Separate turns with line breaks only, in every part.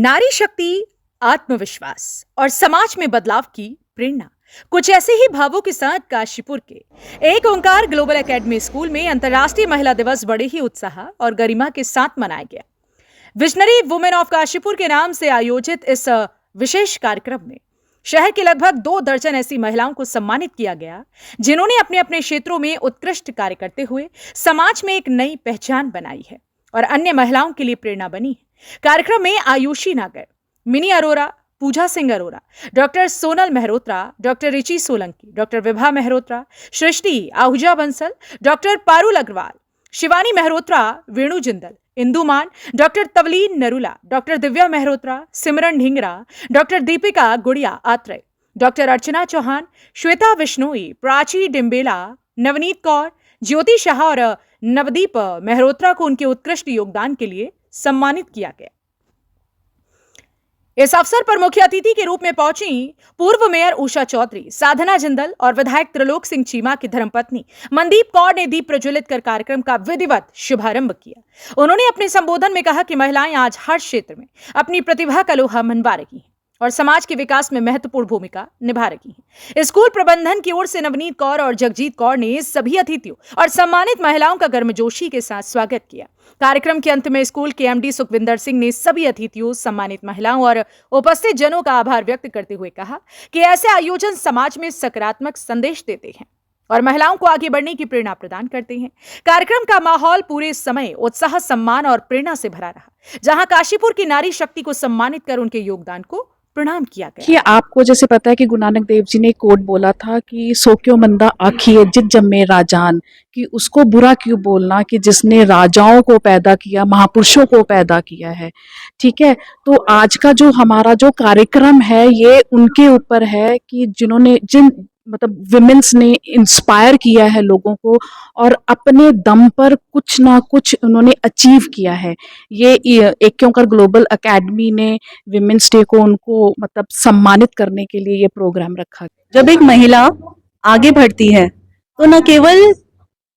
नारी शक्ति, आत्मविश्वास और समाज में बदलाव की प्रेरणा, कुछ ऐसे ही भावों के साथ काशीपुर के एक ओंकार ग्लोबल एकेडमी स्कूल में अंतर्राष्ट्रीय महिला दिवस बड़े ही उत्साह और गरिमा के साथ मनाया गया। विजनरी वुमेन ऑफ काशीपुर के नाम से आयोजित इस विशेष कार्यक्रम में शहर के लगभग 2 दर्जन ऐसी महिलाओं को सम्मानित किया गया, जिन्होंने अपने अपने क्षेत्रों में उत्कृष्ट कार्य करते हुए समाज में एक नई पहचान बनाई है और अन्य महिलाओं के लिए प्रेरणा बनी है। कार्यक्रम में Ayushi Nagar, Mini Arora, Pooja Singh Arora, doctor Sonal Mehrotra, doctor Richi Solanki, doctor Vibha Mehrotra, Srishti Ahuja Bansal, doctor Parul Agarwal, Shivani Mehrotra, Venu Jindal, Induman, doctor Tavleen Narula, doctor Divya Mehrotra, Simran Dhingra, doctor Deepika Gudiya Atre, doctor Archana Chauhan, Shweta Vishnoi, Prachi Dimbela, Navneet Kaur, Jyoti Shah और नवदीप मेहरोत्रा को उनके उत्कृष्ट योगदान के लिए सम्मानित किया गया। इस अवसर पर मुख्य अतिथि के रूप में पहुंची पूर्व मेयर उषा चौधरी, साधना जिंदल और विधायक त्रिलोक सिंह चीमा की धर्मपत्नी मनदीप कौर ने दीप प्रज्वलित कर कार्यक्रम का विधिवत शुभारंभ किया। उन्होंने अपने संबोधन में कहा कि महिलाएं आज हर क्षेत्र में अपनी प्रतिभा का लोहा मनवा रही हैं और समाज के विकास में महत्वपूर्ण भूमिका निभा रही हैं। स्कूल प्रबंधन की ओर से नवनीत कौर और जगजीत कौर ने सभी अतिथियों और सम्मानित महिलाओं का गर्मजोशी के साथ स्वागत किया। कार्यक्रम के अंत में स्कूल के एमडी सुखविंदर सिंह ने सभी अतिथियों, सम्मानित महिलाओं और उपस्थित जनों का आभार व्यक्त करते हुए कहा कि ऐसे आयोजन समाज में सकारात्मक संदेश देते हैं और महिलाओं को आगे बढ़ने की प्रेरणा प्रदान करते हैं। कार्यक्रम का माहौल पूरे समय उत्साह, सम्मान और प्रेरणा से भरा रहा, जहां काशीपुर की नारी शक्ति को सम्मानित कर उनके योगदान को प्रणाम किया गया।
कि आपको जैसे पता है कि गुरु नानक देव जी ने एक कोट बोला था कि सो क्यों मंदा आखिए जित जम्मे राजान, कि उसको बुरा क्यों बोलना कि जिसने राजाओं को पैदा किया, महापुरुषों को पैदा किया है। ठीक है, तो आज का जो हमारा जो कार्यक्रम है ये उनके ऊपर है कि जिन्होंने मतलब विमेन्स ने इंस्पायर किया है लोगों को और अपने दम पर कुछ ना कुछ उन्होंने अचीव किया है। ये एक ओंकार ग्लोबल एकेडमी ने विमेन्स डे को उनको मतलब सम्मानित करने के लिए ये प्रोग्राम रखा।
जब एक महिला आगे बढ़ती है तो न केवल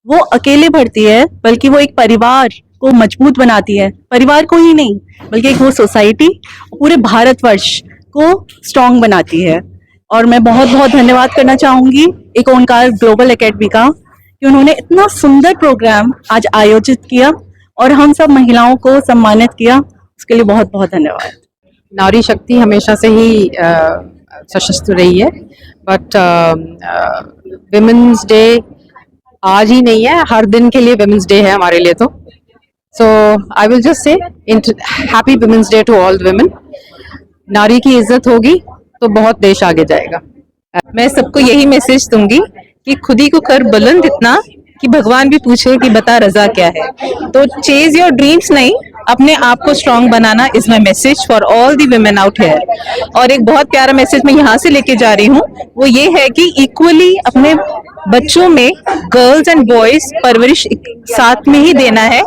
वो अकेले बढ़ती है बल्कि वो एक परिवार को मजबूत बनाती है। परिवार को ही नहीं बल्कि एक वो सोसाइटी, पूरे भारतवर्ष को स्ट्रांग बनाती है। और मैं बहुत बहुत धन्यवाद करना चाहूंगी एक ओंकार ग्लोबल एकेडमी का कि उन्होंने इतना सुंदर प्रोग्राम आज आयोजित किया और हम सब महिलाओं को सम्मानित किया। उसके लिए बहुत बहुत धन्यवाद।
नारी शक्ति हमेशा से ही सशस्त्र रही है, बट विमेंस डे आज ही नहीं है, हर दिन के लिए विमेंस डे है हमारे लिए। तो so I will just say happy women's day to all women. नारी की इज्जत होगी तो बहुत देश आगे जाएगा।
मैं सबको यही मैसेज दूंगी कि खुद ही को कर बुलंद इतना कि भगवान भी पूछे कि बता रजा क्या है। तो चेज योर ड्रीम्स नहीं, अपने आप को strong banana is my message for all the women out here. और एक बहुत प्यारा मैसेज मैं यहाँ से लेके जा रही हूँ, वो ये है कि इक्वली अपने बच्चों में गर्ल्स एंड बॉयज परवरिश साथ में ही देना है।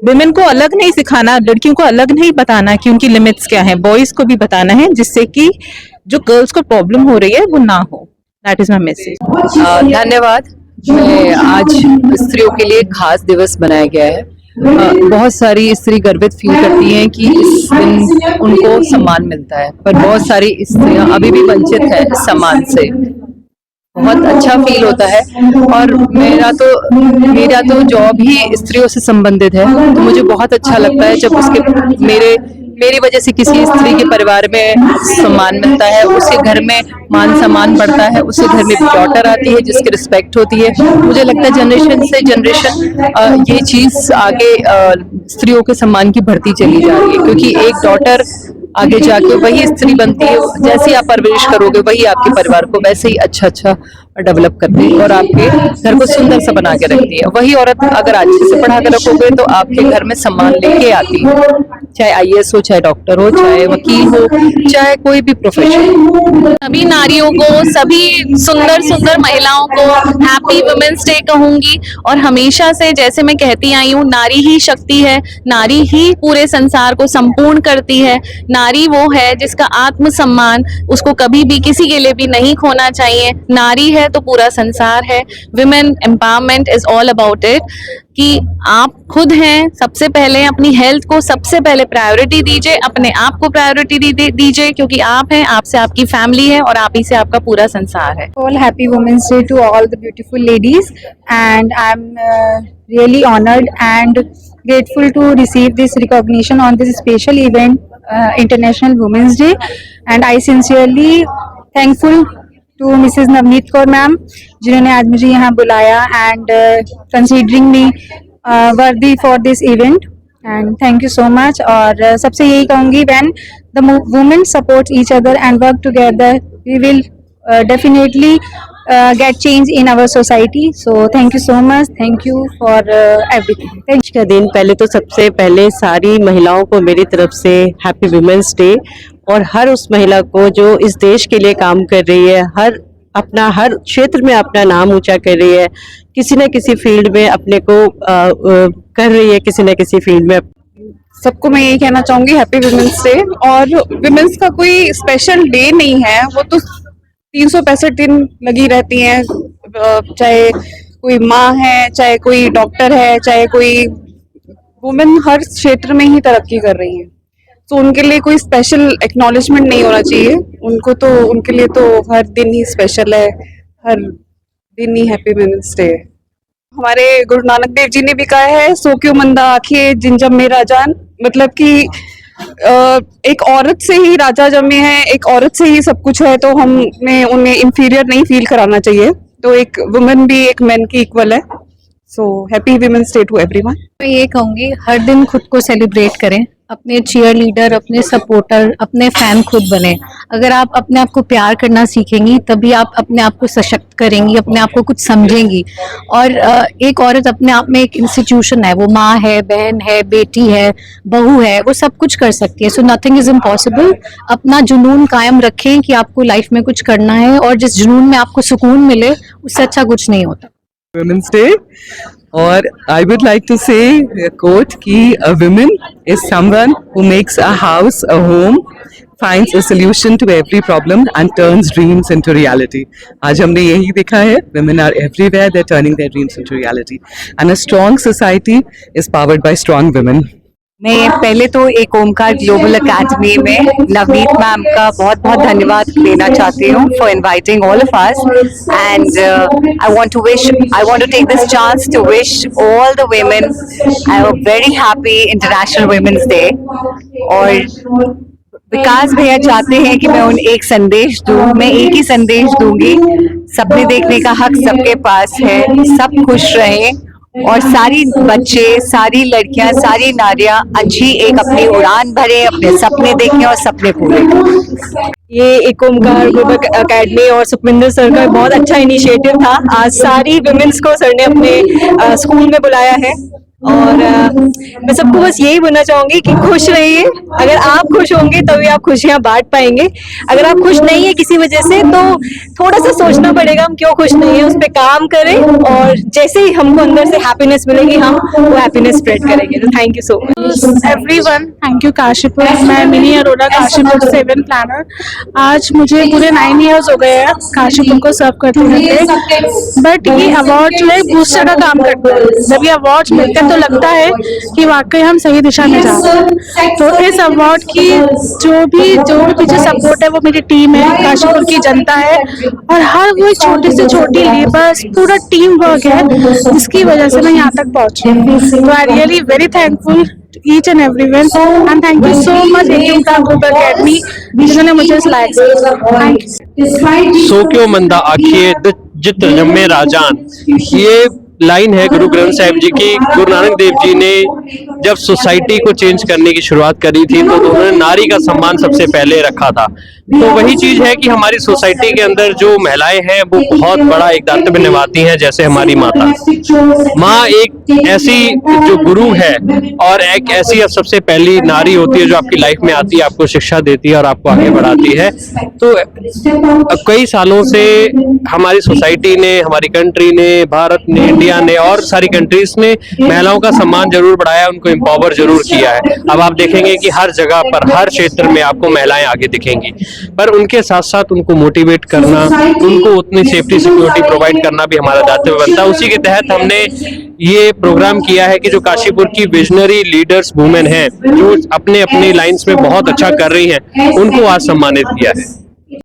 विमेन को अलग नहीं सिखाना, लड़कियों को अलग नहीं बताना कि उनकी लिमिट्स क्या है, बॉयज को भी बताना है, जिससे कि जो गर्ल्स को प्रॉब्लम हो रही है वो ना हो। That is my message.
धन्यवाद। आज स्त्रियों के लिए खास दिवस बनाया गया है। बहुत सारी स्त्री गर्वित फील करती हैं कि इस दिन उनको सम्मान मिलता है, पर बहुत सारी स्त्रियां अभी भी वंचित हैं इस सम्मान से। बहुत अच्छा फील होता है और मेरा तो जॉब ही स्त्रियों से संबंधित है, तो मुझे बहुत अच्छा लगता है जब उसके मेरी वजह से किसी स्त्री के परिवार में सम्मान मिलता है, उसके घर में मान सम्मान बढ़ता है, उसके घर में डॉटर आती है जिसकी रिस्पेक्ट होती है। मुझे लगता है जनरेशन से जनरेशन ये चीज आगे स्त्रियों के सम्मान की बढ़ती चली जा रही है, क्योंकि एक डॉटर आगे जाके वही स्त्री बनती है, जैसे आप परवरिश करोगे वही आपके परिवार को वैसे ही अच्छा डेवलप करती है और आपके घर को सुंदर सा बना के रखती है। वही औरत अगर अच्छे से पढ़ा कर रखोगे तो आपके घर में सम्मान लेके आती है, चाहे आईएएस हो, चाहे डॉक्टर हो, चाहे वकील हो, चाहे कोई भी प्रोफेशन।
सभी नारियों को, सभी सुंदर सुंदर महिलाओं को हैप्पी वुमेन्स डे कहूंगी। और हमेशा से जैसे मैं कहती आई हूँ, नारी ही शक्ति है, नारी ही पूरे संसार को संपूर्ण करती है,
नारी वो है जिसका आत्मसम्मान उसको कभी भी किसी के लिए भी नहीं खोना चाहिए। नारी है तो पूरा संसार है। Women empowerment is all about it कि आप खुद हैं, सबसे पहले अपनी हेल्थ को सबसे पहले प्रायोरिटी दीजिए, अपने आप को प्रायोरिटी दीजिए, क्योंकि आप हैं, आपसे आपकी फैमिली है और आप ही से आपका पूरा संसार है।
All happy Women's Day to all the beautiful ladies, and I'm really honored and grateful to receive this recognition on this special event, International Women's Day, and I sincerely thankful to Mrs. Navneet Kaur ma'am जिन्होंने आज मुझे यहाँ बुलाया and considering me worthy for this event, and thank you so much। और सबसे यही कहूँगी, when the women support each other and work together, we will definitely get change in our society। So thank you so much, thank you for everything। Thank you।
का दिन पहले तो सबसे पहले सारी महिलाओं को मेरी तरफ से हैप्पी वुमेन्स डे, और हर उस महिला को जो इस देश के लिए काम कर रही है, हर क्षेत्र में अपना नाम ऊंचा कर रही है, किसी न किसी फील्ड में अपने को कर रही है, किसी न किसी फील्ड में।
सबको मैं यही कहना चाहूंगी हैप्पी वुमेन्स डे। और वुमेन्स का कोई स्पेशल डे नहीं है, वो तो 365 दिन लगी रहती हैं, चाहे कोई माँ है, चाहे कोई डॉक्टर है, चाहे कोई वुमेन हर क्षेत्र में ही तरक्की कर रही है। तो उनके लिए कोई स्पेशल एक्नॉलेजमेंट नहीं होना चाहिए, उनके लिए तो हर दिन ही स्पेशल है, हर दिन ही हैप्पी वुमेन्स डे है। हमारे गुरु नानक देव जी ने भी कहा है, सो क्यों मंदा आखिए जिन जम्मे राजान, मतलब कि एक औरत से ही राजा जमे हैं, एक औरत से ही सब कुछ है, तो हमें उन्हें इंफीरियर नहीं फील कराना चाहिए। तो एक वुमेन भी एक मैन की इक्वल है। So happy women's day to everyone.
मैं ये कहूँगी, हर दिन खुद को सेलिब्रेट करें, अपने चीयर लीडर, अपने सपोर्टर, अपने फैन खुद बने। अगर आप अपने आप को प्यार करना सीखेंगी तभी आप अपने आप को सशक्त करेंगी, अपने आप को कुछ समझेंगी। और एक औरत अपने आप में एक इंस्टीट्यूशन है, वो माँ है, बहन है, बेटी है, बहू है, वो सब कुछ कर सकती है। So nothing is impossible. अपना जुनून कायम रखें कि आपको लाइफ में कुछ करना है, और जिस जुनून में आपको सुकून मिले उससे अच्छा कुछ नहीं होता।
Women's Day, और I would like to say a quote कि a woman is someone who makes a house a home, finds a solution to every problem and turns dreams into reality। आज हमने यही देखा है, women are everywhere, they're turning their dreams into reality, and a strong society is powered by strong women।
मैं पहले तो एक Omkar global academy में नवनीत मैम का बहुत बहुत धन्यवाद देना चाहती हूँ for inviting all of us, and I want to take this chance to wish all the women I a very happy international women's day. और विकास भैया चाहते हैं कि मैं उन्हें एक संदेश दूं, मैं एक ही संदेश दूंगी, सपने देखने का हक सबके पास है, सब खुश रहें, और सारी बच्चे, सारी लड़कियां, सारी नारियां अच्छी एक अपनी उड़ान भरे, अपने सपने देखें और सपने पूरे करें।
ये एक ओमकार ग्लोबल एकेडमी और सुखविंदर सर का बहुत अच्छा इनिशिएटिव था। आज सारी वुमेन्स को सर ने अपने स्कूल में बुलाया है, और मैं सबको बस यही बोलना चाहूंगी कि खुश रहिए। अगर आप खुश होंगे तभी आप खुशियां बांट पाएंगे। अगर आप खुश नहीं है किसी वजह से तो थोड़ा सा सोचना पड़ेगा हम क्यों खुश नहीं है, उस पर काम करें, और जैसे ही हमको अंदर से हैप्पीनेस मिलेगी हम वो हैप्पीनेस स्प्रेड करेंगे। तो thank you so much
everyone. Thank you Kashipur. मैं मिनी अरोड़ा काशीपुर से इवेंट प्लानर। आज मुझे पूरे 9 इयर्स हो गए हैं काशीपुर को सर्व करते रहते, बट ये अवार्ड जो है बूस्टर का काम करता है। जब ये अवार्ड मिलते हैं तो लगता है कि वाकई हम सही दिशा में जा रहे हैं। तो इस अवार्ड की जो भी पीछे सपोर्ट है वो मेरी टीम है, काशीपुर की जनता है, और हर वो छोटी से छोटी लेबर्स, पूरा टीम वर्क है जिसकी वजह से मैं यहाँ तक पहुंची। तो I really very thankful each and everyone, and thank you so much Omkar global academy जिन्होंने मुझे इस लायक किया।
सो क्यों मंदा आखिए जित जम्मे राजान, ये लाइन है गुरु ग्रंथ साहिब जी की। गुरु नानक देव जी ने जब सोसाइटी को चेंज करने की शुरुआत करी थी तो उन्होंने नारी का सम्मान सबसे पहले रखा था। तो वही चीज है कि हमारी सोसाइटी के अंदर जो महिलाएं हैं वो बहुत बड़ा एक दायित्व निभाती हैं, जैसे हमारी माता। माँ एक ऐसी जो गुरु है और एक ऐसी सबसे पहली नारी होती है जो आपकी लाइफ में आती है, आपको शिक्षा देती है और आपको आगे बढ़ाती है। तो कई सालों से हमारी सोसाइटी ने, हमारी कंट्री ने, भारत ने, इंडिया ने और सारी कंट्रीज ने महिलाओं का सम्मान जरूर बढ़ाया, उनको एम्पावर जरूर किया है। अब आप देखेंगे कि हर जगह पर, हर क्षेत्र में आपको महिलाएं आगे दिखेंगी, पर उनके साथ साथ उनको मोटिवेट करना, उनको उतनी सेफ्टी सिक्योरिटी प्रोवाइड करना भी हमारा दायित्व बनता है। उसी के तहत हमने ये प्रोग्राम किया है कि जो काशीपुर की विजनरी लीडर्स वुमेन हैं, जो अपने अपने लाइंस में बहुत अच्छा कर रही हैं, उनको आज सम्मानित किया है।